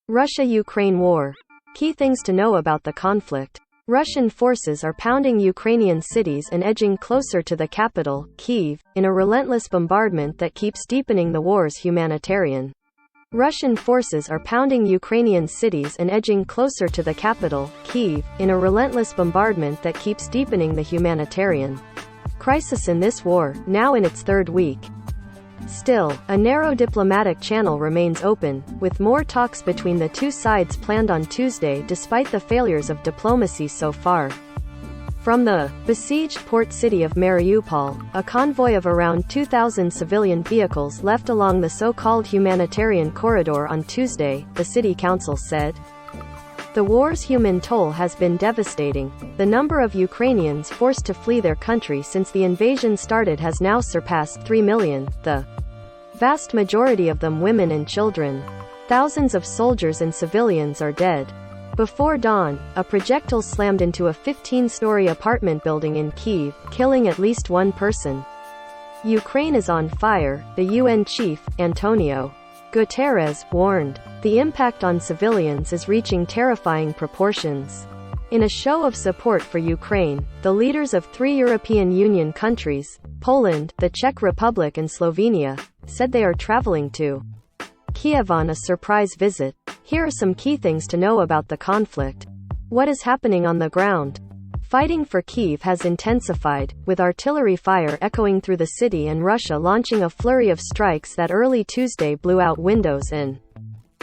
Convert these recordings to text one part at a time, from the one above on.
Russia-Ukraine war. Key things to know about the conflict. Russian forces are pounding Ukrainian cities and edging closer to the capital, Kyiv, in a relentless bombardment that keeps deepening the war's humanitarian. Russian forces are pounding Ukrainian cities and edging closer to the capital, Kyiv, in a relentless bombardment that keeps deepening the humanitarian crisis in this war, now in its third week. Still, a narrow diplomatic channel remains open, with more talks between the two sides planned on Tuesday despite the failures of diplomacy so far. From the besieged port city of Mariupol, a convoy of around 2,000 civilian vehicles left along the so-called humanitarian corridor on Tuesday, the city council said. The war's human toll has been devastating. The number of Ukrainians forced to flee their country since the invasion started has now surpassed 3 million, the vast majority of them women and children. Thousands of soldiers and civilians are dead. Before dawn, a projectile slammed into a 15-story apartment building in Kyiv, killing at least one person. Ukraine is on fire, the UN chief, Antonio Guterres, warned. The impact on civilians is reaching terrifying proportions. In a show of support for Ukraine, the leaders of 3 European Union countries, Poland, the Czech Republic and Slovenia, said they are traveling to Kiev on a surprise visit. Here are some key things to know about the conflict. What is happening on the ground? Fighting for Kyiv has intensified, with artillery fire echoing through the city and Russia launching a flurry of strikes that early Tuesday blew out windows and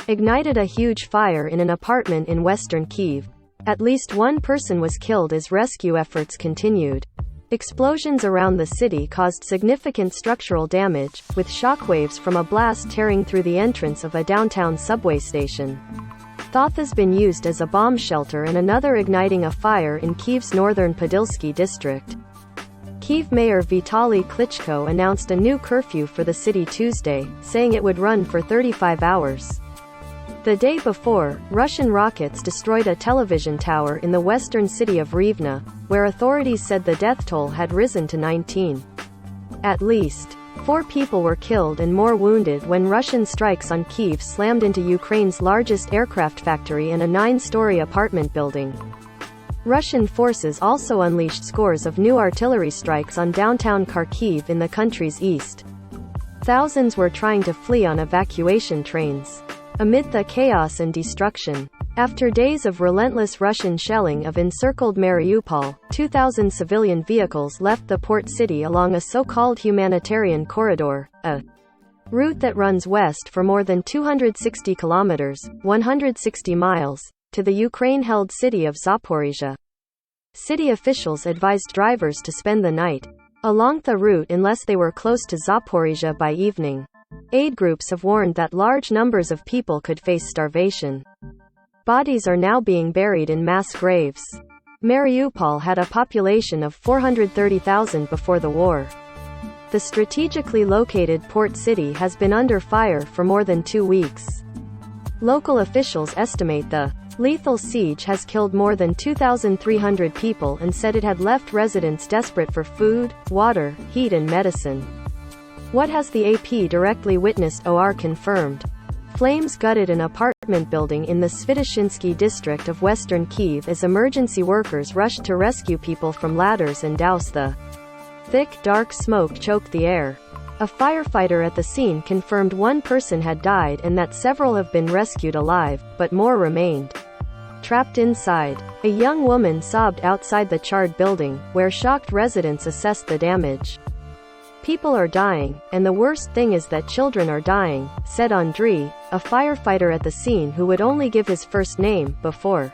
ignited a huge fire in an apartment in western Kyiv. At least one person was killed as rescue efforts continued. Explosions around the city caused significant structural damage, with shockwaves from a blast tearing through the entrance of a downtown subway station. Thoth has been used as a bomb shelter and another igniting a fire in Kyiv's northern Podilsky district. Kyiv Mayor Vitaly Klitschko announced a new curfew for the city Tuesday, saying it would run for 35 hours. The day before, Russian rockets destroyed a television tower in the western city of Rivne, where authorities said the death toll had risen to 19. At least 4 people were killed and more wounded when Russian strikes on Kyiv slammed into Ukraine's largest aircraft factory and a 9-story apartment building. Russian forces also unleashed scores of new artillery strikes on downtown Kharkiv in the country's east. Thousands were trying to flee on evacuation trains. Amid the chaos and destruction, after days of relentless Russian shelling of encircled Mariupol, 2,000 civilian vehicles left the port city along a so-called humanitarian corridor, a route that runs west for more than 260 kilometers, 160 miles, to the Ukraine-held city of Zaporizhzhia. City officials advised drivers to spend the night along the route unless they were close to Zaporizhzhia by evening. Aid groups have warned that large numbers of people could face starvation. Bodies are now being buried in mass graves. Mariupol had a population of 430,000 before the war. The strategically located port city has been under fire for more than 2 weeks. Local officials estimate the lethal siege has killed more than 2,300 people and said it had left residents desperate for food, water, heat and medicine. What has the AP directly witnessed or confirmed? Flames gutted an apartment building in the Svitoshinsky district of western Kyiv as emergency workers rushed to rescue people from ladders and douse the thick, dark smoke choked the air. A firefighter at the scene confirmed one person had died and that several have been rescued alive, but more remained trapped inside. A young woman sobbed outside the charred building, where shocked residents assessed the damage. People are dying, and the worst thing is that children are dying, said Andriy, a firefighter at the scene who would only give his first name before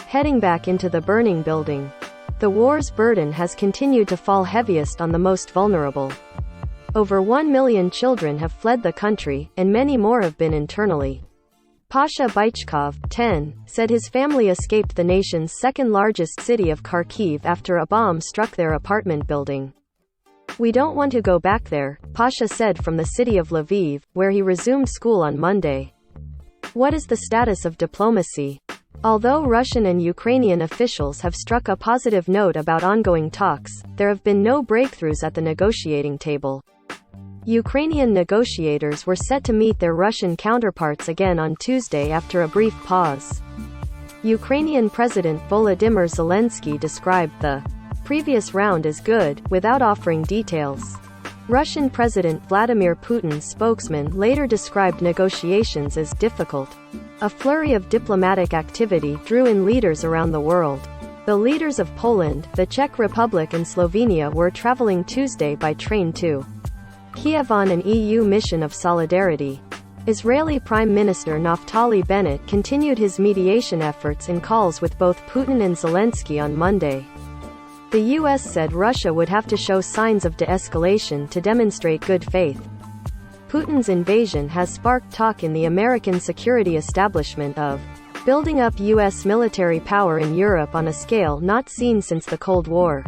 heading back into the burning building. The war's burden has continued to fall heaviest on the most vulnerable. Over 1 million children have fled the country, and many more have been internally. Pasha Bychkov, 10, said his family escaped the nation's second-largest city of Kharkiv after a bomb struck their apartment building. "We don't want to go back there," Pasha said from the city of Lviv, where he resumed school on Monday. What is the status of diplomacy? Although Russian and Ukrainian officials have struck a positive note about ongoing talks, there have been no breakthroughs at the negotiating table. Ukrainian negotiators were set to meet their Russian counterparts again on Tuesday after a brief pause. Ukrainian President Volodymyr Zelensky described the previous round as good, without offering details. Russian President Vladimir Putin's spokesman later described negotiations as difficult. A flurry of diplomatic activity drew in leaders around the world. The leaders of Poland, the Czech Republic and Slovenia were traveling Tuesday by train to Kiev on an EU mission of solidarity. Israeli Prime Minister Naftali Bennett continued his mediation efforts in calls with both Putin and Zelensky on Monday. The U.S. said Russia would have to show signs of de-escalation to demonstrate good faith. Putin's invasion has sparked talk in the American security establishment of building up U.S. military power in Europe on a scale not seen since the Cold War.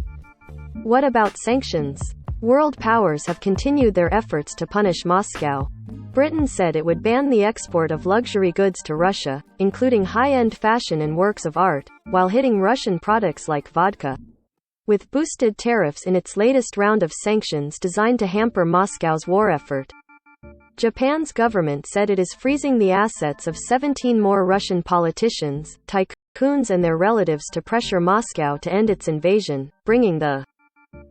What about sanctions? World powers have continued their efforts to punish Moscow. Britain said it would ban the export of luxury goods to Russia, including high-end fashion and works of art, while hitting Russian products like vodka with boosted tariffs in its latest round of sanctions designed to hamper Moscow's war effort. Japan's government said it is freezing the assets of 17 more Russian politicians, tycoons and their relatives to pressure Moscow to end its invasion, bringing the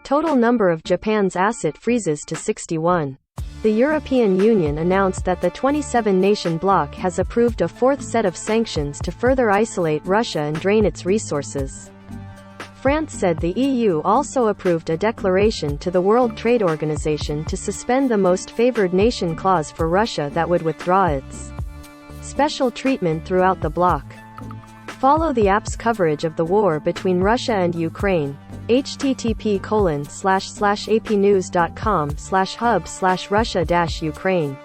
total number of Japan's asset freezes to 61. The European Union announced that the 27-nation bloc has approved a fourth set of sanctions to further isolate Russia and drain its resources. France said the EU also approved a declaration to the World Trade Organization to suspend the most favored nation clause for Russia that would withdraw its special treatment throughout the bloc. Follow the app's coverage of the war between Russia and Ukraine. http://apnews.com/hub/Russia-Ukraine